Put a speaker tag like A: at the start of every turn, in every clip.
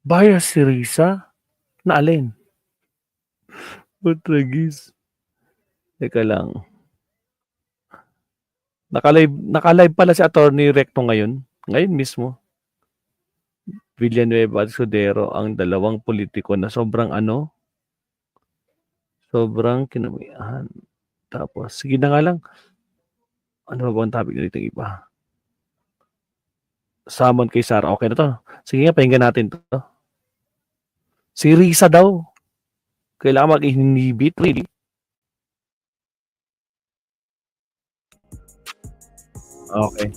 A: Bias si Risa? Na alin? Putragis. Teka lang. Naka-live pala si Attorney Recto ngayon. Ngayon mismo. Villanueva at Sudero ang dalawang politiko na sobrang sobrang kinamihan. Tapos, sige na nga lang. Ano ba ang topic nito iba? Summon kay Sara. Okay na to. Sige nga, pakinggan natin to. Si Risa daw. Kailangan mag-inhibit. Really? Okay.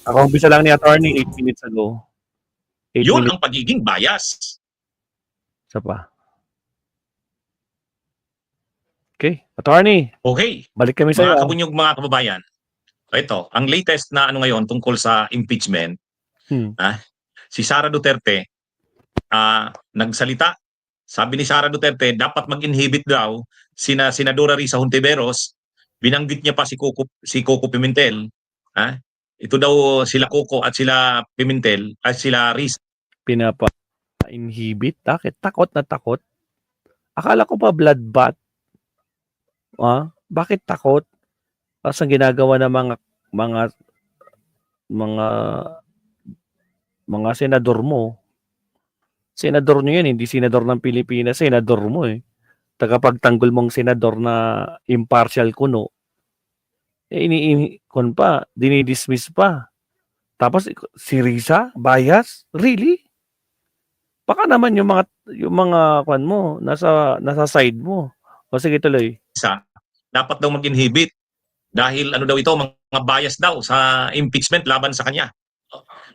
A: Ako umpisa lang ni Attorney 8 minutes ago. 8
B: Yun
A: minutes.
B: ang pagiging bias.
A: Isa pa. Okay. Attorney.
B: Okay.
A: Balik kami sa
B: Mga
A: iyo.
B: kabunyog, mga kababayan. Ito, ang latest na ngayon tungkol sa impeachment. Si Sara Duterte nagsalita. Sabi ni Sara Duterte, dapat mag-inhibit daw sina Senadora Risa Hontiveros. Binanggit niya pa si Coco Pimentel. Ito daw sila Coco at sila Pimentel at sila Risa.
A: Pinapa-inhibit? Bakit? Takot na takot? Akala ko pa bloodbath. Bakit takot? Kasi ang ginagawa ng mga senador mo. Senador nyo yan, hindi senador ng Pilipinas, senador mo eh. Tagapagtanggol mong senador na impartial kuno. Dinidismiss pa. Tapos si Risa, bias? Really? Baka naman yung mga kwan mo, nasa side mo. O sige tuloy.
B: Dapat daw mag-inhibit dahil ano daw ito, mga bias daw sa impeachment laban sa kanya.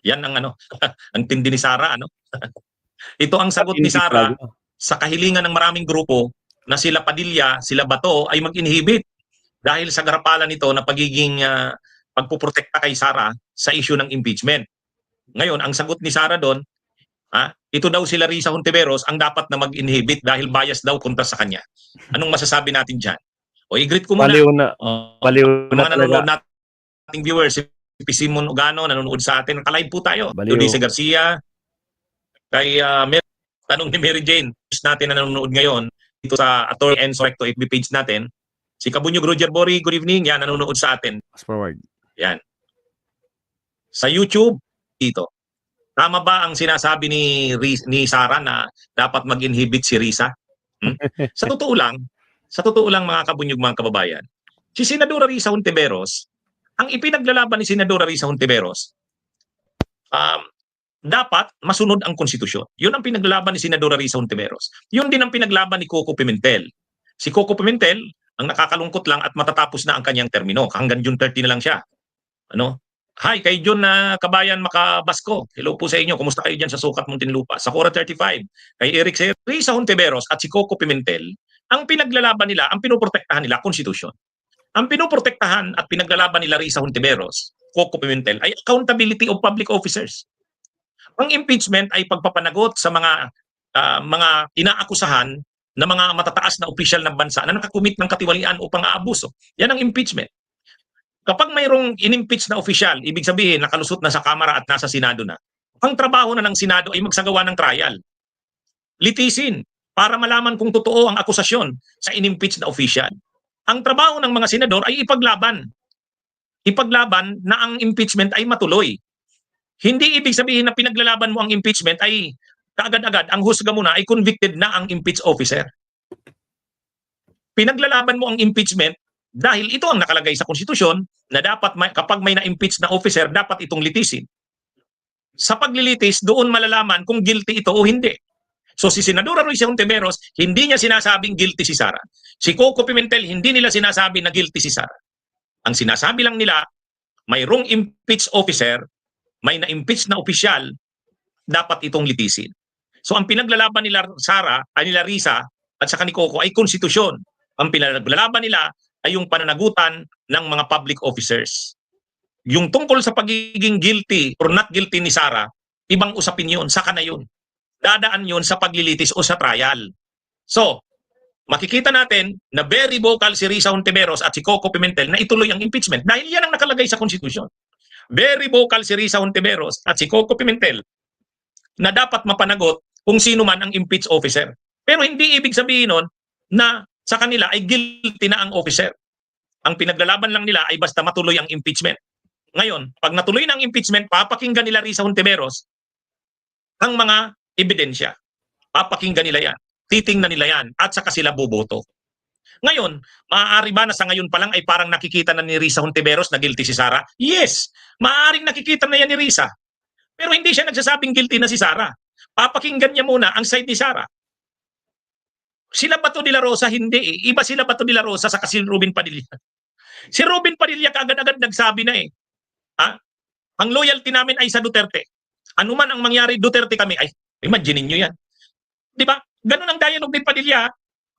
B: Yan ang ang tindi ni Sara, Ito ang sagot ni Sara sa kahilingan ng maraming grupo na sila Padilla, sila Bato ay mag-inhibit dahil sa garapalan nito na pagiging pagpuprotekta kay Sara sa issue ng impeachment. Ngayon, ang sagot ni Sara doon, ito daw sila Risa Hontiveros ang dapat na mag-inhibit dahil bias daw kontra sa kanya. Anong masasabi natin dyan? O i-greet ko muna.
A: Baliw na
B: mga nanonood nating viewers, si Simon Ugano nanonood sa atin. Naka-live po tayo. Luisa Garcia, kay tanong ni Mary Jane natin na nanonood ngayon dito sa Attorney Enzo Recto FB page natin. Si Kabunyog Roger Bori, good evening. Yan, nanonood sa atin.
A: Fast forward.
B: Yan. Sa YouTube, dito. Tama ba ang sinasabi ni Sara na dapat mag-inhibit si Risa? Sa totoo lang mga kabunyog, mga kababayan, si Senadora Risa Hontiveros, ang ipinaglalaban ni Senadora Risa Hontiveros, dapat masunod ang konstitusyon. Yun ang pinaglalaban ni Senadora Risa Hontiveros. Yun din ang pinaglaban ni Coco Pimentel. Si Coco Pimentel, ang nakakalungkot lang at matatapos na ang kanyang termino. Hanggang June 30 na lang siya. Hi, kay John na kabayan Makabasko. Hello po sa inyo. Kumusta kayo dyan sa Sukat, Muntinlupa? Sa Cora 35. Kay Eric Risa Hontiveros at si Coco Pimentel, ang pinaglalaban nila, ang pinoprotektahan nila, konstitusyon. Ang pinoprotektahan at pinaglalaban nila Risa Hontiveros, Coco Pimentel, ay accountability of public officers. Ang impeachment ay pagpapanagot sa mga inaakusahan na mga matataas na opisyal ng bansa na nakakumit ng katiwalian upang aabuso. Yan ang impeachment. Kapag mayroong in-impeach na opisyal, ibig sabihin nakalusot na sa Kamara at nasa Senado na. Ang trabaho na ng Senado ay magsagawa ng trial. Litisin para malaman kung totoo ang akusasyon sa in-impeach na opisyal. Ang trabaho ng mga senador ay ipaglaban. Ipaglaban na ang impeachment ay matuloy. Hindi ibig sabihin na pinaglalaban mo ang impeachment ay kaagad-agad ang husga mo na ay convicted na ang impeached officer. Pinaglalaban mo ang impeachment dahil ito ang nakalagay sa konstitusyon na dapat kapag may na-impeach na officer, dapat itong litisin. Sa paglilitis, doon malalaman kung guilty ito o hindi. So si Senadora Risa Hontiveros, hindi niya sinasabing guilty si Sara. Si Coco Pimentel, hindi nila sinasabi na guilty si Sara. Ang sinasabi lang nila, mayroong impeached officer, may na-impeach na opisyal, dapat itong litisin. So ang pinaglalaban nila nila Risa at saka ni Coco ay konstitusyon. Ang pinaglalaban nila ay yung pananagutan ng mga public officers. Yung tungkol sa pagiging guilty or not guilty ni Sara, ibang usapin yun, saka na yun. Dadaan yun sa paglilitis o sa trial. So, makikita natin na very vocal si Risa Hontiveros at si Coco Pimentel na ituloy ang impeachment dahil yan ang nakalagay sa konstitusyon. Very vocal si Risa Hontiveros at si Coco Pimentel na dapat mapanagot kung sino man ang impeached officer. Pero hindi ibig sabihin nun na sa kanila ay guilty na ang officer. Ang pinaglalaban lang nila ay basta matuloy ang impeachment. Ngayon, pag natuloy na ang impeachment, papakinggan nila Risa Hontiveros ang mga ebidensya. Papakinggan nila yan. Titingnan nila yan. At saka sila boboto. Ngayon, maaari ba na sa ngayon pa lang ay parang nakikita na ni Risa Hontiveros na guilty si Sara? Yes! Maaaring nakikita na yan ni Risa. Pero hindi siya nagsasabing guilty na si Sara. Papakinggan niya muna ang side ni Sara. Sila Bato de la Rosa, hindi eh. Iba sila Bato de la Rosa sa si Robin Padilla. Si Robin Padilla kaagad-agad nagsabi na eh. Ha? Ang loyalty namin ay sa Duterte. Ano man ang mangyari Duterte kami, ay imagine niyo yan. Di ba? Ganun ang dialogue ni Padilla.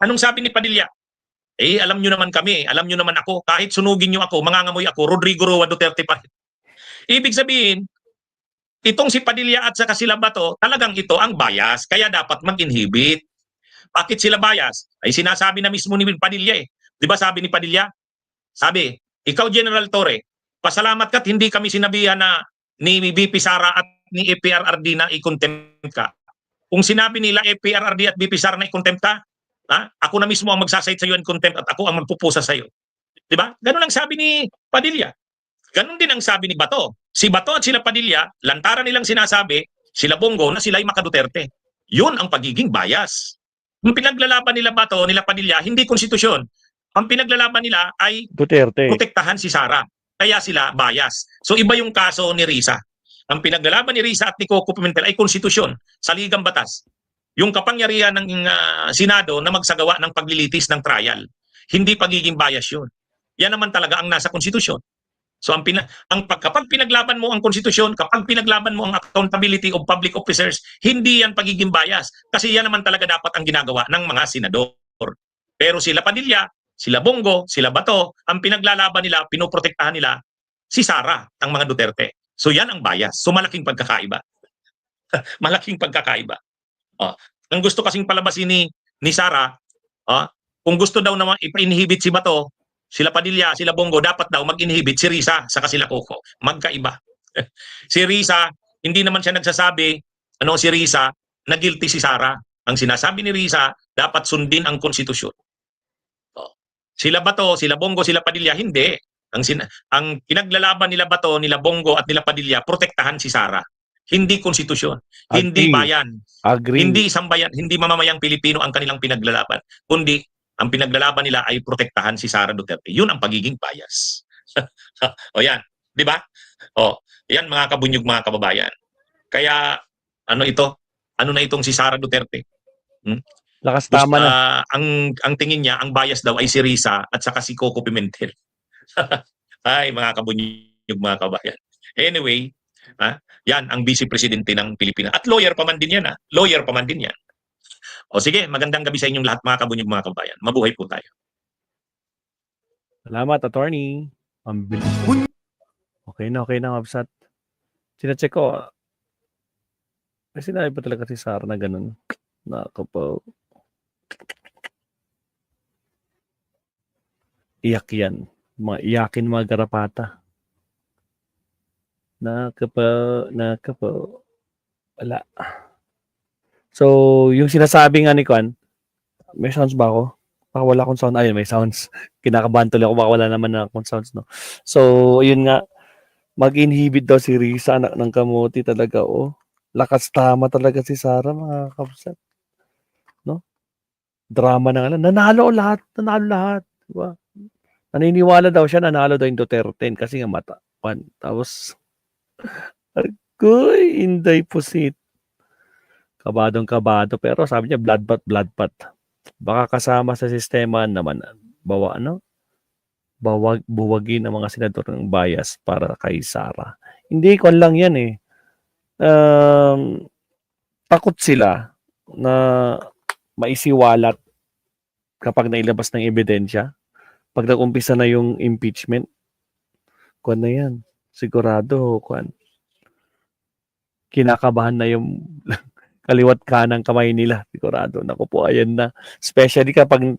B: Anong sabi ni Padilla? Eh, alam nyo naman kami, alam nyo naman ako, kahit sunugin nyo ako, mangangamoy ako, Rodrigo Roa Duterte pa rin. Ibig sabihin, itong si Padilla at saka sila Bato, talagang ito ang bias, kaya dapat mag-inhibit. Bakit sila bias? Ay sinasabi na mismo ni Padilla eh. Di ba sabi ni Padilla? Sabi, ikaw General Torre, pasalamat ka't hindi kami sinabihan na ni VP Sara at ni APRRD na i-contempt ka. Kung sinabi nila APRRD at VP Sara na i-contempt ka, ako na mismo ang magsasite sa iyo in contempt at ako ang magpupusa sa iyo. 'Di ba? Ganun ang sabi ni Padilla. Ganun din ang sabi ni Bato. Si Bato at sila Padilla, lantaran nilang sinasabi, sila Bongo na sila ay maka-Duterte. 'Yun ang pagiging bias. Yung pinaglalaban nila Bato, nila Padilla, hindi konstitusyon. Ang pinaglalaban nila ay
A: Duterte.
B: protektahan si Sara. Kaya sila bias. So iba yung kaso ni Risa. Ang pinaglalaban ni Risa at ni Coco Pimentel ay konstitusyon, saligang batas. Yung kapangyarihan ng Senado na magsagawa ng paglilitis ng trial. Hindi pagiging bias yun. Yan naman talaga ang nasa konstitusyon. So kapag pinaglaban mo ang konstitusyon, kapag pinaglaban mo ang accountability of public officers, hindi yan pagiging bias. Kasi yan naman talaga dapat ang ginagawa ng mga senador. Pero sila Padilla, sila Bongo, sila Bato, ang pinaglalaban nila, pinoprotektahan nila, si Sara, ang mga Duterte. So yan ang bias. So malaking pagkakaiba. Malaking pagkakaiba. Ang gusto kasing palabasin ni Sara, kung gusto daw naman ipa-inhibit si Bato, sila Padilla, sila Bongo, dapat daw mag-inhibit si Risa sa sila Coco. Magkaiba. Si Risa, hindi naman siya nagsasabi, si Risa, na guilty si Sara. Ang sinasabi ni Risa, dapat sundin ang konstitusyon. Sila Bato, sila Bongo, sila Padilla, hindi. Ang pinaglalaban nila Bato, nila Bongo at nila Padilla, protektahan si Sara. Hindi konstitusyon, hindi bayan, hindi isang bayan, hindi mamamayang Pilipino ang kanilang pinaglalaban, kundi ang pinaglalaban nila ay protektahan si Sara Duterte. Yun ang pagiging bias. O yan, di ba? O, yan mga kabunyog, mga kababayan. Kaya, ano na itong si Sara Duterte?
A: Lakas tama na.
B: Ang tingin niya, ang bias daw ay si Risa at saka si Coco Pimentel. Ay, mga kabunyog, mga kababayan. Anyway, yan ang vice presidente ng Pilipinas. At lawyer pa man din yan. Lawyer pa man din yan. O sige, magandang gabi sa inyong lahat, mga kabunyog, mga kababayan. Mabuhay po tayo.
A: Salamat, attorney. Ang bilis. Okay na, Mabsat. Sina-check ko. May sinabi pa talaga si Sara na ganun. Nakapaw. Iyak yan. Iyakin mga garapata. Nakapaw. Wala. So, yung sinasabi nga ni Kwan, may sounds ba ako? Baka wala akong sound. Ayun, may sounds. Kinakabahan tuloy ako. Baka wala naman na akong sounds, no? So, yun nga. Mag-inhibit daw si Risa, anak ng kamuti talaga, Lakas tama talaga si Sara, mga kapsat. No? Drama na nga lang. Nanalo lahat. Diba? Naniniwala daw siya, nanalo daw yung Duterte kasi nga mata. Tapos, agoy, inday pusit. Kabadong-kabado. Pero sabi niya, blood pot. Baka kasama sa sistema naman, buwagin ang mga senador ng bias para kay Sara. Hindi ko lang yan eh. Takot sila na maisiwalat kapag nailabas ng ebidensya. Pag nag-umpisa na yung impeachment, kuwan na yan. Sigurado, kinakabahan na yung kaliwat kanang kamay nila. Sigurado. Naku po, ayan na. Especially kapag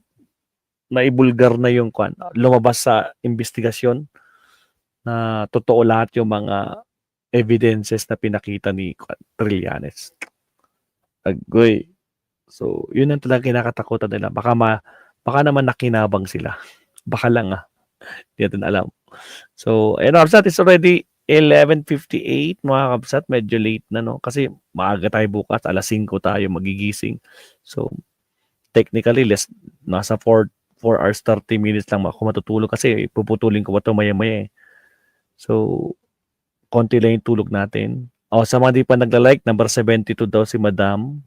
A: naibulgar na yung lumabas sa investigasyon na totoo lahat yung mga evidences na pinakita ni Trillanes. Agoy. So, yun ang talagang kinakatakutan nila. Baka naman nakinabang sila. Baka lang Di natin alam. So, ayun Kabsat, it's already 11:58 mga Kabsat. Medyo late na, no? Kasi maaga tayo bukas. 5:00 tayo magigising. So, technically, nasa 4 hours 30 minutes lang ako matutulog kasi puputulin ko pa ito maya-maya eh. So, konti lang yung tulog natin. Sa mga di pa nagla-like, number 72 daw si Madam.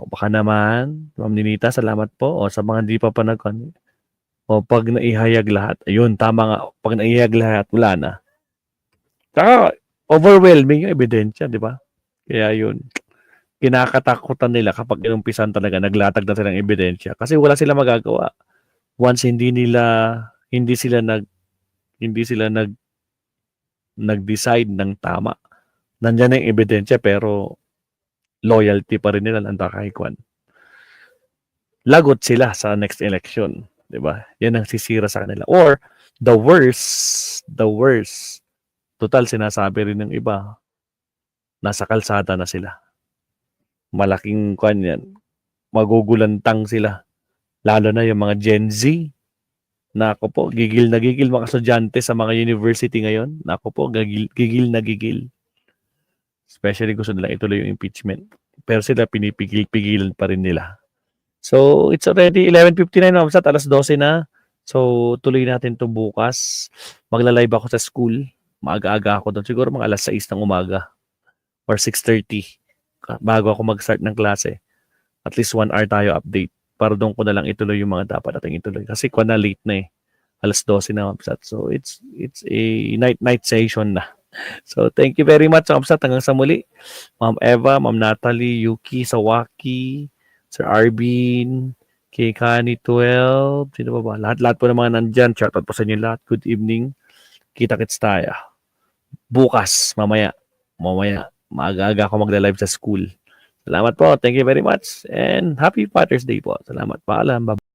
A: Baka naman, Ma'am Ninita, salamat po. Sa mga di pa pag naihayag lahat, ayun, tama nga. Pag naihayag lahat, wala na. Saka, overwhelming yung ebidensya, di ba? Kaya yun, kinakatakutan nila kapag inumpisan talaga, naglatag na silang ebidensya. Kasi wala sila magagawa. Once hindi sila nag-decide ng tama. Nandiyan na yung ebidensya pero loyalty pa rin nila ng Takaykuan. Lagot sila sa next election. Diba? Yan ang sisira sa kanila. Or, the worst, total sinasabi rin ng iba, nasa kalsada na sila. Malaking kwan yan. Magugulantang sila. Lalo na yung mga Gen Z. Nako po, gigil na gigil mga estudyante sa mga university ngayon. Nako po, gigil na gigil. Especially gusto nila ituloy yung impeachment. Pero sila pinipigil-pigilan pa rin nila. So, it's already 11:59 na, 12:00 na. So, tuloy natin to bukas. Magla-live ako sa school. Maaga-aga ako doon. Siguro mga 6:00 ng umaga or 6:30 bago ako mag-start ng klase. At least 1 hour tayo update. Para doon ko na lang ituloy yung mga dapat nating ituloy. Kasi kung na late na 12:00 na, Mabsat. So, it's a night session na. So, thank you very much, Mabsat. Hanggang sa muli. Ma'am Eva, Ma'am Natalie, Yuki, Sawaki, Sir Arvin, kay Kani 12, sino ba? Lahat po ng mga nandyan. Shoutout po sa inyo lahat. Good evening. Kita-kits tayo. Bukas, mamaya, maaga-aga ako magla-live sa school. Salamat po. Thank you very much. And happy Father's Day po. Salamat. Paalam. Bye.